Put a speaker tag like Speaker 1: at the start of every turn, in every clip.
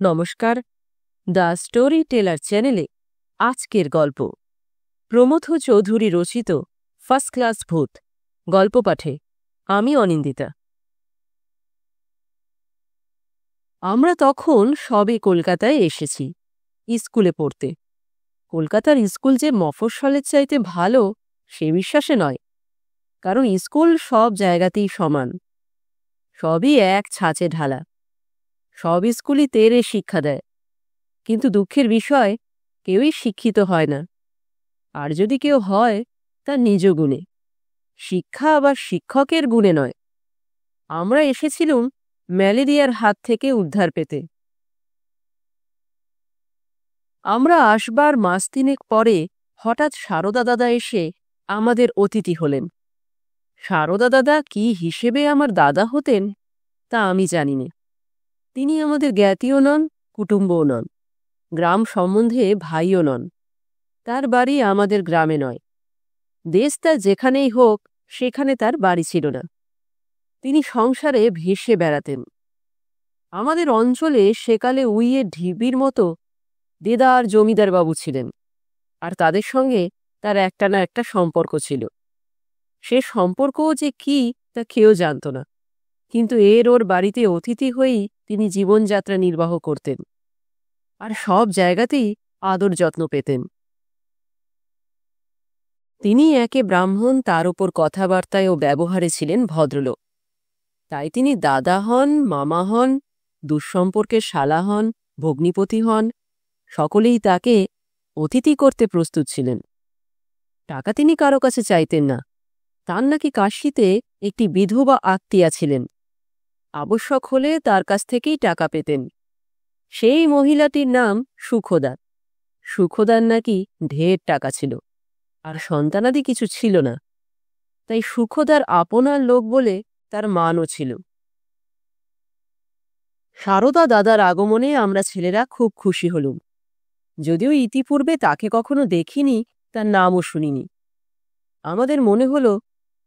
Speaker 1: নমস্কার, the story teller চ্যানেলে আজকের গল্প প্রমথ চৌধুরী রচিত ফার্স্ট ক্লাস ভূত গল্প পাঠে আমি অনিন্দিতা। আমরা তখন সবে কলকাতায় এসেছি স্কুলে পড়তে। কলকাতার স্কুল যে মফস্বলের চাইতে ভালো সে বিশ্বাসে নয়, কারণ স্কুল সব জায়গাতেই সমান, সবই এক ছাঁচে ঢালা। সব স্কুলই তেরে শিক্ষা দেয়, কিন্তু দুঃখের বিষয় কেউই শিক্ষিত হয় না। আর যদি কেউ হয় তা নিজ গুণে, শিক্ষা আবার শিক্ষকের গুণে নয়। আমরা এসেছিলুম ম্যালেরিয়ার হাত থেকে উদ্ধার পেতে। আমরা আসবার মাস তিনেক পরে হঠাৎ সারদা দাদা এসে আমাদের অতিথি হলেন। সারদা দাদা কি হিসেবে আমার দাদা হতেন তা আমি জানি না। তিনি আমাদের জ্ঞাতীয় নন, কুটুম্বও নন, গ্রাম সম্বন্ধে ভাইও নন। তার বাড়ি আমাদের গ্রামে নয়, দেশ তার যেখানেই হোক সেখানে তার বাড়ি ছিল না। তিনি সংসারে ভেসে বেড়াতেন। আমাদের অঞ্চলে সেকালে উইয়ে ঢিবির মতো দেদার জমিদার বাবু ছিলেন, আর তাদের সঙ্গে তার একটা না একটা সম্পর্ক ছিল। সে সম্পর্কও যে কি তা কেউ জানত না, কিন্তু ওর বাড়িতে অতিথি হয়েই তিনি জীবনযাত্রা নির্বাহ করতেন, আর সব জায়গাতেই আদর যত্ন পেতেন। তিনি একে ব্রাহ্মণ, তার উপর কথাবার্তায় ও ব্যবহারে ছিলেন ভদ্রলোক। তাই তিনি দাদা হন, মামা হন, দুঃসম্পর্কের শালা হন, ভগ্নিপতি হন, সকলেই তাকে অতিথি করতে প্রস্তুত ছিলেন। টাকা তিনি কারো কাছে চাইতেন না। তার নাকি কাশীতে একটি বিধবা আত্মীয়া ছিলেন, আবশ্যক হলে তার কাছ থেকেই টাকা পেতেন। সেই মহিলাটির নাম সুখদা। সুখদার নাকি ঢের টাকা ছিল, আর সন্তানাদি কিছু ছিল না, তাই সুখদার আপনার লোক বলে তার মানও ছিল। সারদা দাদার আগমনে আমরা ছেলেরা খুব খুশি হলুম, যদিও ইতিপূর্বে তাকে কখনো দেখিনি, তার নামও শুনিনি। আমাদের মনে হল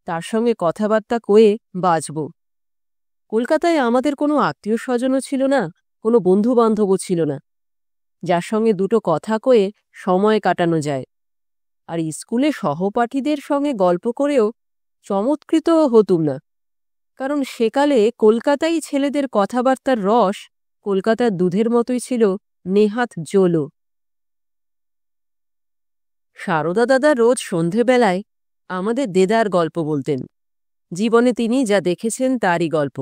Speaker 1: তার সঙ্গে কথাবার্তা কয়ে বাঁচব। কলকাতায় আমাদের কোনো আত্মীয় স্বজনও ছিল না, কোনো বন্ধুবান্ধবও ছিল না যার সঙ্গে দুটো কথা কয়ে সময় কাটানো যায়। আর স্কুলে সহপাঠীদের সঙ্গে গল্প করেও চমৎকৃত হতুম না, কারণ সেকালে কলকাতায় ছেলেদের কথাবার্তার রস কলকাতার দুধের মতোই ছিল নেহাত জোলো। সারদা দাদা রোজ সন্ধেবেলায় আমাদের দেদার গল্প বলতেন। জীবনে তিনি যা দেখেছেন তারই গল্প।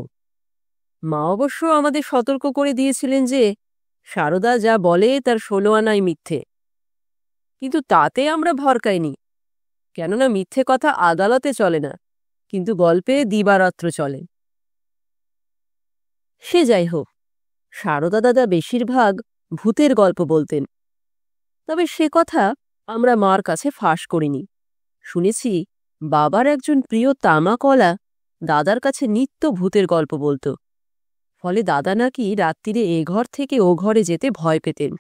Speaker 1: মা অবশ্য আমাদের সতর্ক করে দিয়েছিলেন যে সারদা যা বলে তার 16 আনাই মিথ্যে, কিন্তু তাতে আমরা ভরকাইনি, কেননা মিথ্যে কথা আদালতে চলে না, কিন্তু গল্পে দিবারাত্র চলে। সে যাই হোক, সারদা দাদা বেশিরভাগ ভূতের গল্প বলতেন, তবে সে কথা আমরা মার কাছে ফাঁস করিনি। শুনেছি বাবার একজন প্রিয় তামাকলা দাদার কাছে নিত্য ভূতের গল্প বলত, ফলে দাদা নাকি রাত্রিরে এ ঘর থেকে ও ঘরে যেতে ভয় পেতেন।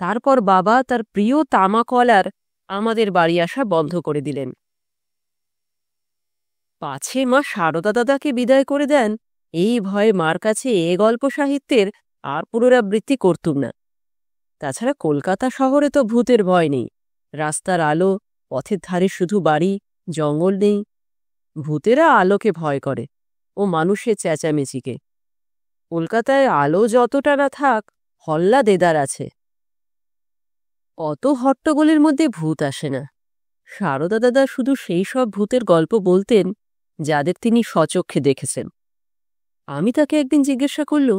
Speaker 1: তারপর বাবা তার প্রিয় তামাকলার আমাদের বাড়ি আসা বন্ধ করে দিলেন। পাছে মা সারদা দাদাকে বিদায় করে দেন, এই ভয়ে মার কাছে এ গল্প সাহিত্যের আর পুনরাবৃত্তি করতুম না। তাছাড়া কলকাতা শহরে তো ভূতের ভয় নেই, রাস্তার আলো, পথের ধারে শুধু বাড়ি, জঙ্গল নেই। ভূতেরা আলোকে ভয় করে ও মানুষের চেঁচামেচিকে। কলকাতায় আলো যতটা না থাক, হল্লা দেদার আছে। অত হট্টগোলের মধ্যে ভূত আসে না। সারদা দাদা শুধু সেই সব ভূতের গল্প বলতেন যাদের তিনি স্বচক্ষে দেখেছেন। আমি তাকে একদিন জিজ্ঞাসা করল,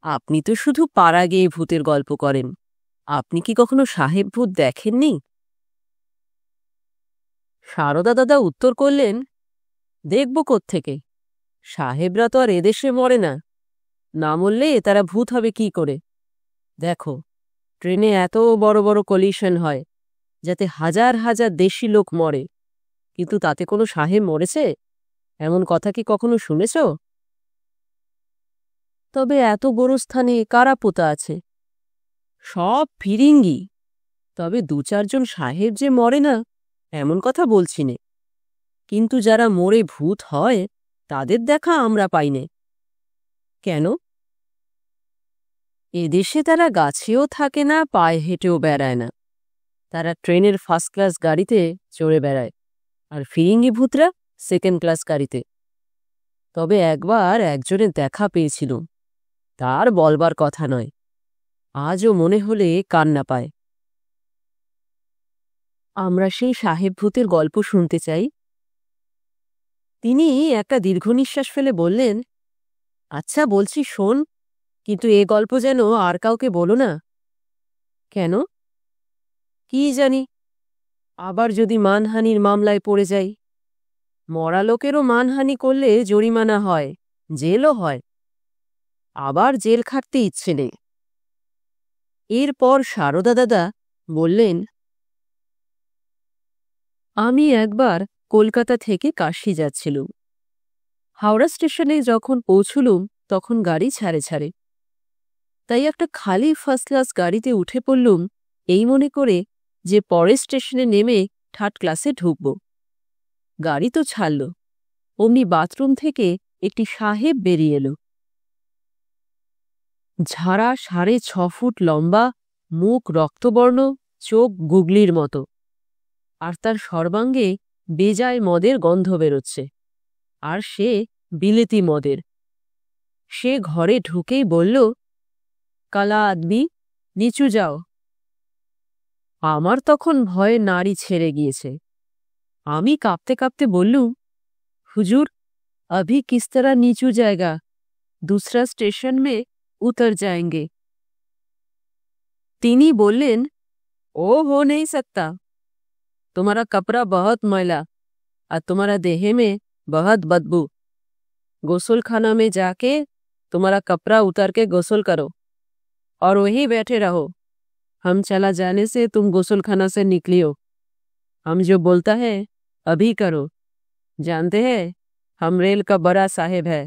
Speaker 1: আপনি তো শুধু পাড়া গেয়ে ভূতের গল্প করেন, আপনি কি কখনো সাহেব ভূত দেখেননি? সারদা দাদা উত্তর করলেন, দেখব কোত্থেকে, সাহেবরা তো আর এদেশে মরে না, না মরলে তারা ভূত হবে কি করে? দেখো, ট্রেনে এত বড় বড় কলিশন হয় যাতে হাজার হাজার দেশি লোক মরে, কিন্তু তাতে কোনো সাহেব মরেছে এমন কথা কি কখনো শুনেছ? তবে এত বড় স্থানে কারা পোতা আছে? সব ফিরিঙ্গি। তবে 2-4 জন সাহেব যে মরে না এমন কথা বলছি নে, কিন্তু যারা মরে ভূত হয় তাদের দেখা আমরা পাইনে। কেন? এদেশে তারা গাছেও থাকে না, পায়ে হেঁটেও বেড়ায় না। তারা ট্রেনের ফার্স্ট ক্লাস গাড়িতে চড়ে বেড়ায়, আর ফিরিঙ্গি ভূতরা সেকেন্ড ক্লাস গাড়িতে। তবে একবার একজনের দেখা পেয়েছিল, তার বলবার কথা নয়, আজও মনে হলে কান্না পায়। আমরা সেই সাহেব ভূতের গল্প শুনতে চাই। তিনি একটা দীর্ঘ নিঃশ্বাস ফেলে বললেন, আচ্ছা বলছি শোন, কিন্তু এ গল্প যেন আর কাউকে বলো না। কেন? কি জানি, আবার যদি মানহানির মামলায় পড়ে যাই। মরা লোকেরও মানহানি করলে জরিমানা হয়, জেলও হয়। আবার জেল খাটতে ইচ্ছে নেই। এরপর সারদা দাদা বললেন, আমি একবার কলকাতা থেকে কাশী যাচ্ছিলুম। হাওড়া স্টেশনে যখন পৌঁছলুম তখন গাড়ি ছাড়ে ছাড়ে। তাই একটা খালি ফার্স্ট ক্লাস গাড়িতে উঠে পড়লুম, এই মনে করে যে পরের স্টেশনে নেমে থার্ড ক্লাসে ঢুকব। গাড়ি তো ছাড়ল, অমনি বাথরুম থেকে একটি সাহেব বেরিয়ে এলো। ঝাড়া 6.5 ফুট লম্বা, মুখ রক্তবর্ণ, চোখ গুগলির মতো, আর তার সর্বাঙ্গে বেজায় মদের গন্ধ বেরোচ্ছে, আর সে বিলেতি মদের। সে ঘরে ঢুকেই বলল, কালা আদমি, নিচু যাও। আমার তখন ভয়ে নাড়ি ছেড়ে গিয়েছে। আমি কাঁপতে কাঁপতে বললুম, হুজুর, अभी किस तरह नीचू जाएगा, दूसरा स्टेशन में उतर जाएंगे। তিনি বললেন, ও हो नहीं सकता, तुम्हारा कपड़ा बहुत मैला और तुम्हारा देह में बहुत बदबू। गोसल खाना में जाके तुम्हारा कपड़ा उतार के गोसल करो और वहीं बैठे रहो। हम चला जाने से तुम गोसल खाना से निकली हो। हम जो बोलता है अभी करो, जानते हैं हम रेल का बड़ा साहेब है।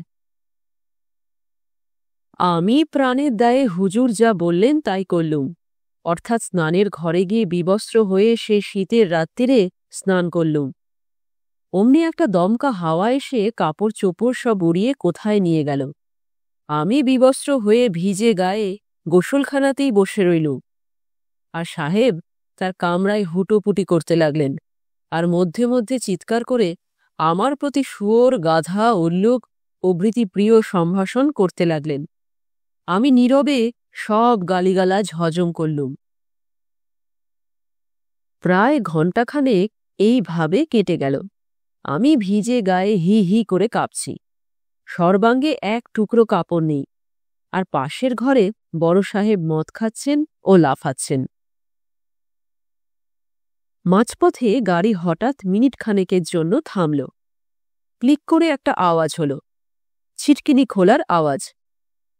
Speaker 1: আমি প্রাণের দায়ে হুজুর যা বললেন তাই করলুম। অর্থাৎ স্নানের ঘরে গিয়ে বিবস্ত্র হয়ে সে শীতের রাত্রিরে স্নান করলুম। অমনি একটা দমকা হাওয়া এসে কাপড় চোপড় সব উড়িয়ে কোথায় নিয়ে গেল। আমি বিবস্ত্র হয়ে ভিজে গায়ে গোসলখানাতেই বসে রইলুম। আর সাহেব তার কামরায় হুটোপুটি করতে লাগলেন, আর মধ্যে মধ্যে চিৎকার করে আমার প্রতি শুয়োর, গাধা, উল্লুক প্রভৃতি প্রিয় সম্ভাষণ করতে লাগলেন। আমি নীরবে সব গালিগালাজ হজম করলুম। প্রায় ঘণ্টাখানেক এইভাবে কেটে গেল। আমি ভিজে গায়ে হি হি করে কাঁপছি, সর্বাঙ্গে এক টুকরো কাপড় নেই, আর পাশের ঘরে বড় সাহেব মদ খাচ্ছেন ও লাফাচ্ছেন। মাঝপথে গাড়ি হঠাৎ মিনিট খানেকের জন্য থামল। ক্লিক করে একটা আওয়াজ হল, ছিটকিনি খোলার আওয়াজ।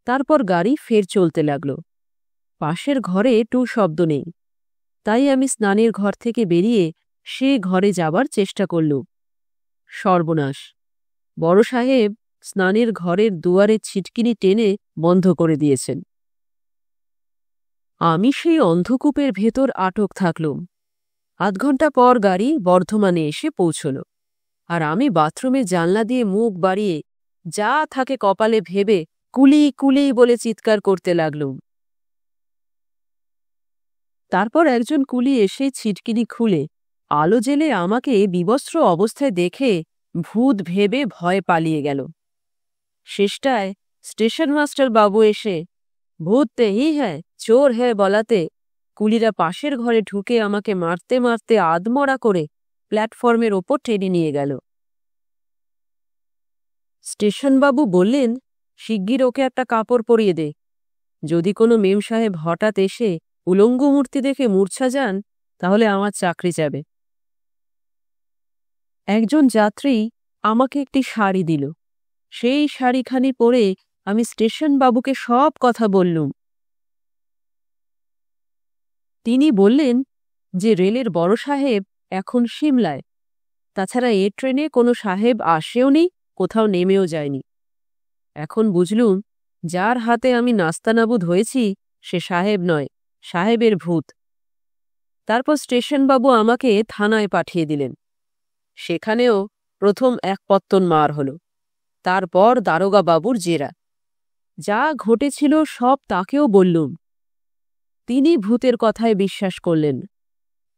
Speaker 1: তারপর গাড়ি ফের চলতে লাগল। পাশের ঘরে টু শব্দ নেই। তাই আমি স্নানের ঘর থেকে বেরিয়ে সে ঘরে যাবার চেষ্টা করলুম। সর্বনাশ! বড় সাহেব স্নানের ঘরের দুয়ারে ছিটকিনি টেনে বন্ধ করে দিয়েছেন। আমি সেই অন্ধকূপের ভেতর আটক থাকলুম। আধ ঘণ্টা পর গাড়ি বর্ধমানে এসে পৌঁছল, আর আমি বাথরুমে জানলা দিয়ে মুখ বাড়িয়ে যা থাকে কপালে ভেবে কুলি কুলি বলে চিৎকার করতে লাগলুম। তারপর একজন কুলি এসে ছিটকিনি খুলে আলো জেলে আমাকে বিবস্ত্র অবস্থায় দেখে ভূত ভেবে ভয় পালিয়ে গেল। শেষটায় স্টেশন মাস্টার বাবু এসে ভূত তেহি হ্যায়, চোর হ্যায় বলাতে কুলিরা পাশের ঘরে ঢুকে আমাকে মারতে মারতে আধমরা করে প্ল্যাটফর্মের ওপর টেনে নিয়ে গেল। স্টেশনবাবু বললেন, শিগগির ওকে একটা কাপড় পরিয়ে দে। যদি কোনো মেম সাহেব হঠাৎ এসে উলঙ্গ মূর্তি দেখে মূর্ছা যান, তাহলে আমার চাকরি যাবে। একজন যাত্রী আমাকে একটি শাড়ি দিল। সেই শাড়িখানি পরে আমি স্টেশনবাবুকে সব কথা বললুম। তিনি বললেন যে রেলের বড় সাহেব এখন সিমলায়। তাছাড়া এ ট্রেনে কোনো সাহেব আসেও নি, কোথাও নেমেও যায়নি। এখন বুঝলুম, যার হাতে আমি নাস্তানাবুদ হয়েছি সে সাহেব নয়, সাহেবের ভূত। তারপর স্টেশনবাবু আমাকে থানায় পাঠিয়ে দিলেন। সেখানেও প্রথম এক পত্তন মার হল, তারপর দারোগা বাবুর জেরা। যা ঘটেছিল সব তাকেও বললুম। তিনি ভূতের কথায় বিশ্বাস করলেন,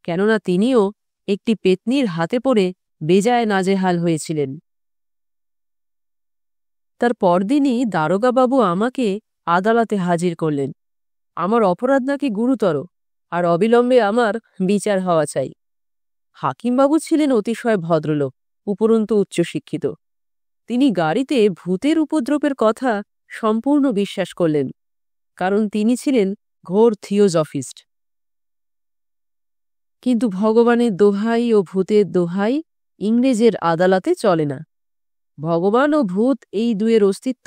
Speaker 1: কেননা তিনিও একটি পেতনির হাতে পড়ে বেজায় নাজেহাল হয়েছিলেন। তার পরদিনই দারোগাবাবু আমাকে আদালতে হাজির করলেন। আমার অপরাধ নাকি গুরুতর, আর অবিলম্বে আমার বিচার হওয়া চাই। হাকিমবাবু ছিলেন অতিশয় ভদ্রলোক, উপরন্তু উচ্চশিক্ষিত। তিনি গাড়িতে ভূতের উপদ্রবের কথা সম্পূর্ণ বিশ্বাস করলেন, কারণ তিনি ছিলেন ঘোর থিওজফিস্ট। কিন্তু ভগবানের দোহাই ও ভূতের দোহাই ইংরেজের আদালতে চলে না। ভগবান ও ভূত এই দুয়ের অস্তিত্ব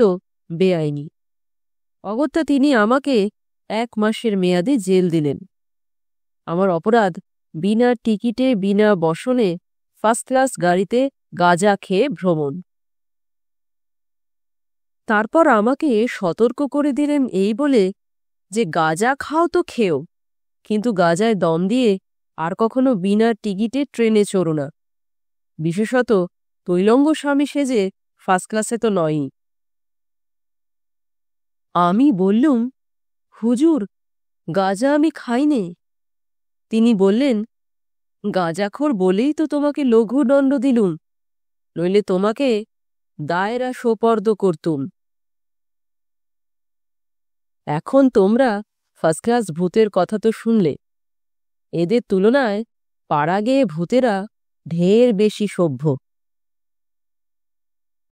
Speaker 1: বেআইনি। অগত্যা তিনি আমাকে 1 মাসের মেয়াদে জেল দিলেন। আমার অপরাধ বিনা টিকিটে বিনা বসনে ফার্স্ট ক্লাস গাড়িতে গাঁজা খেয়ে ভ্রমণ। তারপর আমাকে সতর্ক করে দিলেন এই বলে যে গাঁজা খাও তো খেও, কিন্তু গাঁজায় দম দিয়ে আর কখনো বিনা টিকিটে ট্রেনে চড়ো না, বিশেষত তৈলঙ্গ স্বামী সেজে ফার্স্ট ক্লাসে তো নয়ই। আমি বললুম, হুজুর, গাঁজা আমি খাইনে। তিনি বললেন, গাঁজাখোর বলেই তো তোমাকে লঘুদণ্ড দিলুম, নইলে তোমাকে দায়রা সোপর্দ করতুম। এখন তোমরা ফার্স্ট ক্লাস ভূতের কথা তো শুনলে, এদের তুলনায় পাড়া গেয়ে ভূতেরা ঢের বেশি সভ্য।